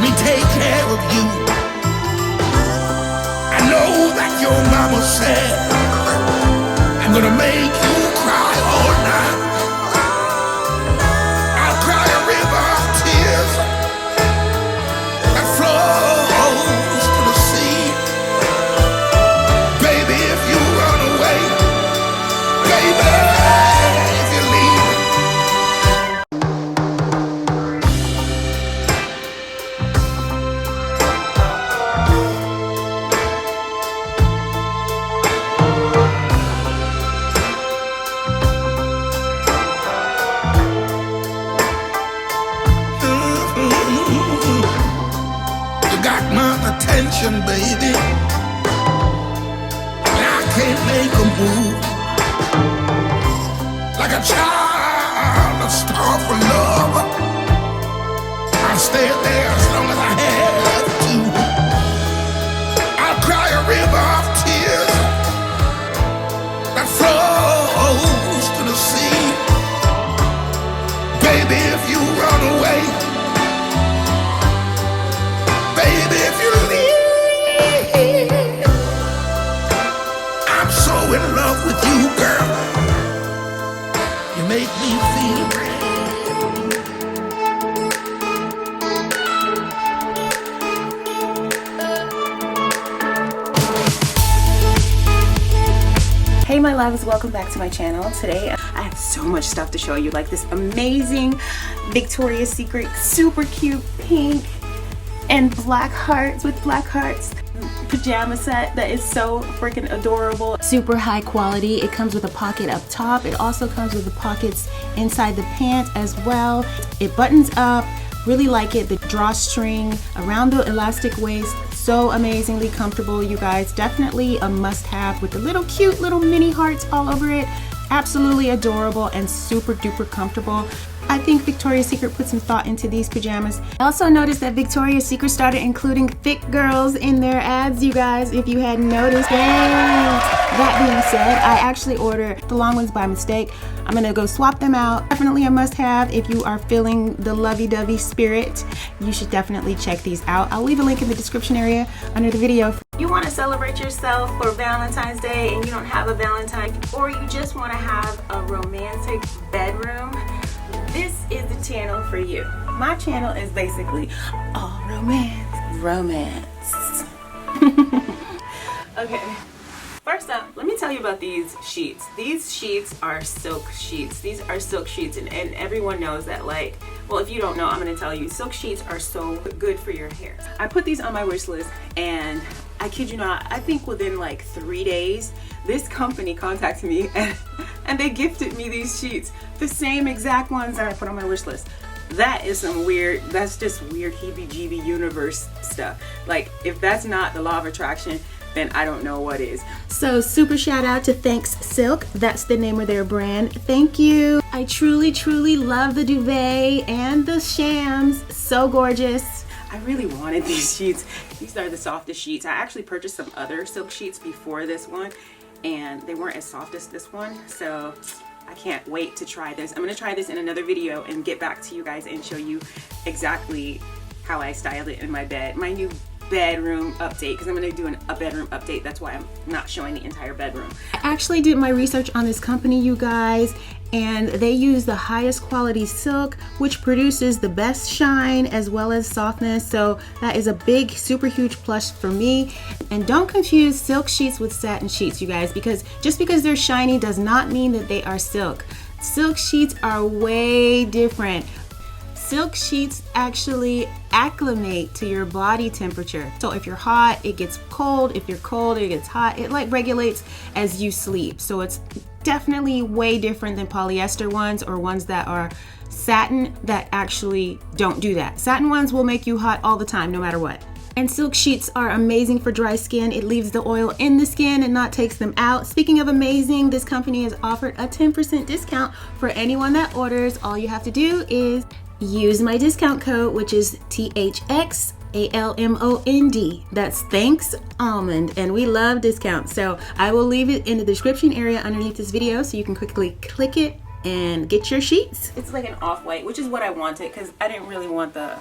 Let me take care of you. I know that your mama said I'm gonna make you cry all night. I'll cry a river of tears that flows to the sea. Baby, if you run away, baby, if you leave. You got my attention, baby, and I can't make a move. Like a child, a star for love, I'll stay there as long as I have to. I'll cry a river of tears that flows to the sea. Baby, if you run away, baby, if you leave, I'm so in love with you, girl. You make me feel great. Hey my loves, welcome back to my channel. Today I have so much stuff to show you, like this amazing Victoria's Secret super cute pink and black hearts with black hearts pajama set that is so freaking adorable. Super high quality. It comes with a pocket up top. It also comes with the pockets inside the pant as well. It buttons up. Really like it. The drawstring around the elastic waist. So amazingly comfortable, you guys. Definitely a must-have with the little cute little mini hearts all over it. Absolutely adorable and super duper comfortable. I think Victoria's Secret put some thought into these pajamas. I also noticed that Victoria's Secret started including thick girls in their ads, you guys, if you hadn't noticed. That being said, I actually ordered the long ones by mistake. I'm gonna go swap them out. Definitely a must-have if you are feeling the lovey-dovey spirit. You should definitely check these out. I'll leave a link in the description area under the video. If you want to celebrate yourself for Valentine's Day and you don't have a Valentine, or you just want to have a romantic bedroom, this is the channel for you. My channel is basically all romance. Okay, first up, let me tell you about these sheets. These sheets are silk sheets. These are silk sheets, and everyone knows that, like, well, if you don't know, I'm gonna tell you, silk sheets are so good for your hair. I put these on my wish list, and I kid you not, I think within like 3 days, this company contacted me and they gifted me these sheets. The same exact ones that I put on my wish list. That is some weird, that's just weird heebie-jeebie universe stuff. Like, if that's not the law of attraction, then I don't know what is. So super shout out to Thanks Silk. That's the name of their brand. Thank you. I truly, truly love the duvet and the shams. So gorgeous. I really wanted these sheets. These are the softest sheets. I actually purchased some other silk sheets before this one, and they weren't as soft as this one. So I can't wait to try this. I'm gonna try this in another video and get back to you guys and show you exactly how I styled it in my bed. My new bedroom update, because I'm going to do a bedroom update. That's why I'm not showing the entire bedroom. I actually did my research on this company, you guys, and they use the highest quality silk, which produces the best shine as well as softness. So that is a big, super huge plus for me. And don't confuse silk sheets with satin sheets, you guys, because just because they're shiny does not mean that they are silk. Silk sheets are way different. Silk sheets actually acclimate to your body temperature. So if you're hot, it gets cold. If you're cold, it gets hot. It like regulates as you sleep. So it's definitely way different than polyester ones or ones that are satin that actually don't do that. Satin ones will make you hot all the time, no matter what. And silk sheets are amazing for dry skin. It leaves the oil in the skin and not takes them out. Speaking of amazing, this company has offered a 10% discount for anyone that orders. All you have to do is use my discount code, which is THXALMOND. That's Thanks Almond, and we love discounts. So I will leave it in the description area underneath this video so you can quickly click it and get your sheets. It's like an off-white, which is what I wanted because I didn't really want the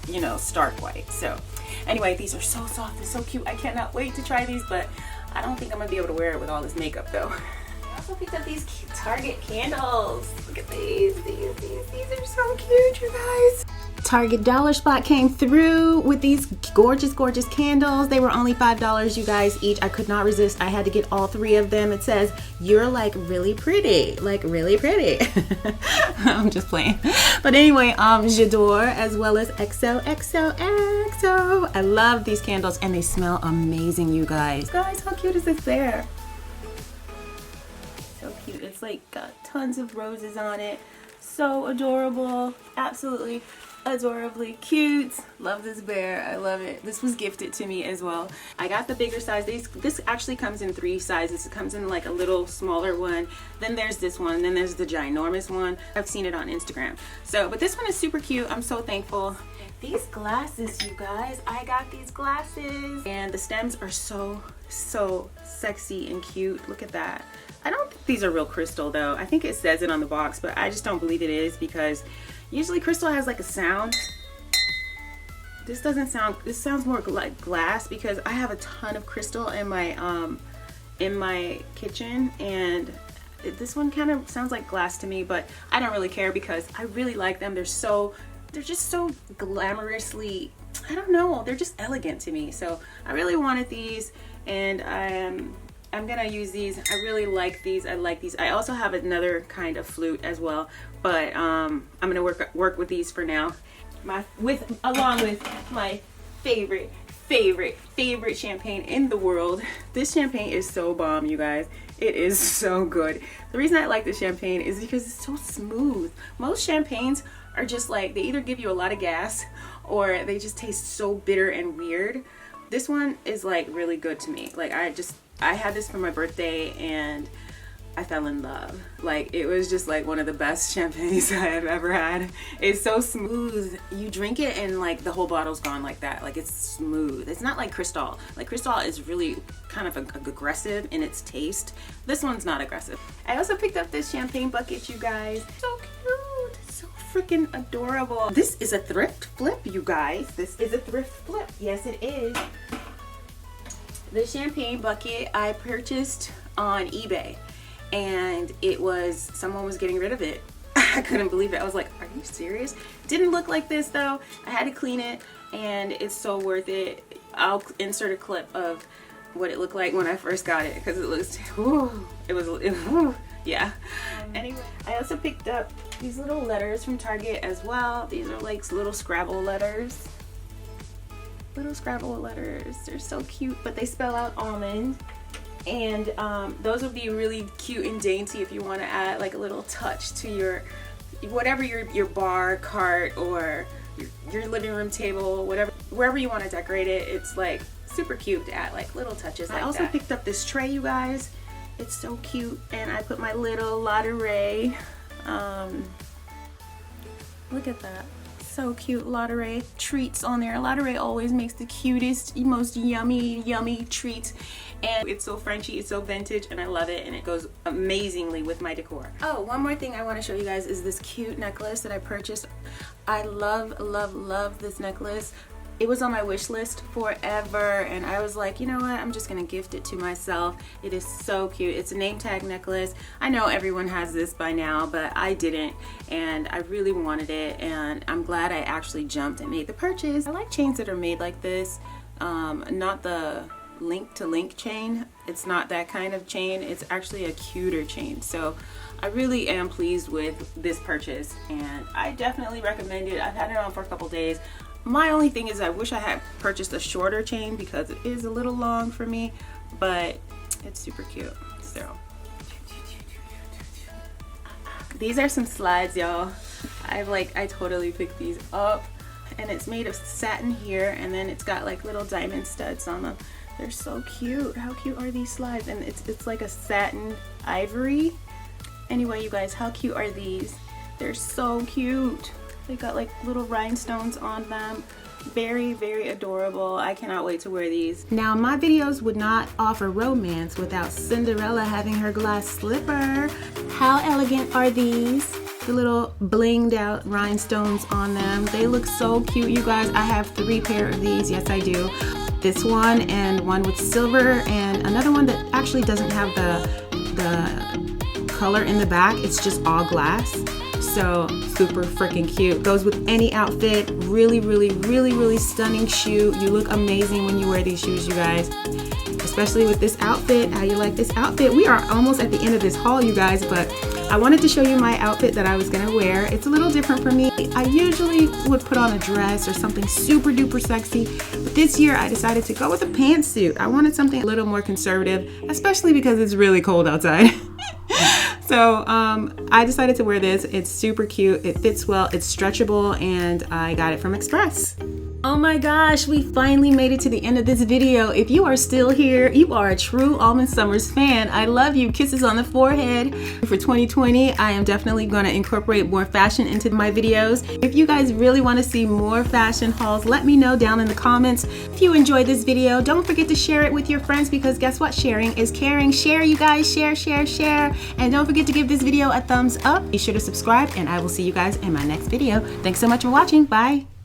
you know, stark white. So anyway, these are so soft and so cute. I cannot wait to try these, but I don't think I'm gonna be able to wear it with all this makeup though. I also picked up these cute Target candles. Look at these are so cute, you guys. Target dollar spot came through with these gorgeous candles. They were only $5, you guys, each. I could not resist. I had to get all 3 of them. It says, "You're like really pretty," like really pretty. I'm just playing. But anyway, Jouet as well as XOXOXO. I love these candles and they smell amazing, you guys. Guys, how cute is this bear? So cute. It's like got tons of roses on it. So adorable. Absolutely adorably cute. Love this bear. I love it. This was gifted to me as well. I got the bigger size. This actually comes in 3 sizes. It comes in like a little smaller one. Then there's this one. Then there's the ginormous one. I've seen it on Instagram. So, but this one is super cute. I'm so thankful. These glasses, you guys. I got these glasses. And the stems are so sexy and cute. Look at that. I don't think these are real crystal though. I think it says it on the box, but I just don't believe it is because usually crystal has like a sound. This doesn't sound, this sounds more like glass because I have a ton of crystal in my kitchen, and this one kind of sounds like glass to me, but I don't really care because I really like them. They're just so glamorously, I don't know, they're just elegant to me. So I really wanted these, and I'm gonna use these. I really like these. I like these. I also have another kind of flute as well, but I'm gonna work with these for now. Along with my favorite champagne in the world. This champagne is so bomb, you guys. It is so good. The reason I like this champagne is because it's so smooth. Most champagnes are just like, they either give you a lot of gas or they just taste so bitter and weird. This one is like really good to me. Like I had this for my birthday and I fell in love. Like it was just like one of the best champagnes I have ever had. It's so smooth. You drink it and like the whole bottle's gone like that. Like it's smooth. It's not like Cristal. Like Cristal is really kind of aggressive in its taste. This one's not aggressive. I also picked up this champagne bucket, you guys. So cute. So freaking adorable. This is a thrift flip, you guys. This is a thrift flip. Yes, it is. The champagne bucket I purchased on eBay, and someone was getting rid of it. I couldn't believe it. I was like, are you serious? Didn't look like this though. I had to clean it and it's so worth it. I'll insert a clip of what it looked like when I first got it because it looks, yeah. Anyway, I also picked up these little letters from Target as well. These are like little Scrabble letters. Little Scrabble letters. They're so cute, but they spell out almond. And those would be really cute and dainty if you want to add like a little touch to your whatever your bar cart or your living room table, whatever, wherever you want to decorate it. It's like super cute to add like little touches like that. I also picked up this tray, you guys. It's so cute, and I put my little Lotteray. Look at that. So cute. Lotteray treats on there. Lotteray always makes the cutest, most yummy treats, and it's so Frenchy, it's so vintage, and I love it, and it goes amazingly with my decor. Oh, one more thing I want to show you guys is this cute necklace that I purchased. I love this necklace. It was on my wish list forever, and I was like, you know what, I'm just gonna gift it to myself. It is so cute. It's a name tag necklace. I know everyone has this by now, but I didn't, and I really wanted it, and I'm glad I actually jumped and made the purchase. I like chains that are made like this, not the link to link chain. It's not that kind of chain. It's actually a cuter chain. So I really am pleased with this purchase, and I definitely recommend it. I've had it on for a couple days. My only thing is I wish I had purchased a shorter chain because it is a little long for me, but it's super cute. So these are some slides, y'all. I totally picked these up, and it's made of satin here, and then it's got like little diamond studs on them. They're so cute. How cute are these slides? And it's like a satin ivory. Anyway, you guys, how cute are these? They're so cute. They got like little rhinestones on them. Very adorable. I cannot wait to wear these. Now, my videos would not offer romance without Cinderella having her glass slipper. How elegant are these? the little blinged out rhinestones on them. They look so cute, you guys. I have 3 pair of these. Yes, I do. This one and one with silver, and another one that actually doesn't have the color in the back. It's just all glass. So super freaking cute. Goes with any outfit. Really, really, really, really stunning shoe. You look amazing when you wear these shoes, you guys. Especially with this outfit. How you like this outfit? We are almost at the end of this haul, you guys, but I wanted to show you my outfit that I was gonna wear. It's a little different for me. I usually would put on a dress or something super duper sexy, but this year I decided to go with a pantsuit. I wanted something a little more conservative, especially because it's really cold outside. So I decided to wear this. It's super cute. It fits well. It's stretchable, and I got it from Express. Oh my gosh, we finally made it to the end of this video. If you are still here, you are a true Almond Summers fan. I love you. Kisses on the forehead. For 2020, I am definitely going to incorporate more fashion into my videos. If you guys really want to see more fashion hauls, let me know down in the comments. If you enjoyed this video, don't forget to share it with your friends, because guess what? Sharing is caring. Share, you guys. Share, share, share. And don't forget to give this video a thumbs up. Be sure to subscribe, and I will see you guys in my next video. Thanks so much for watching. Bye.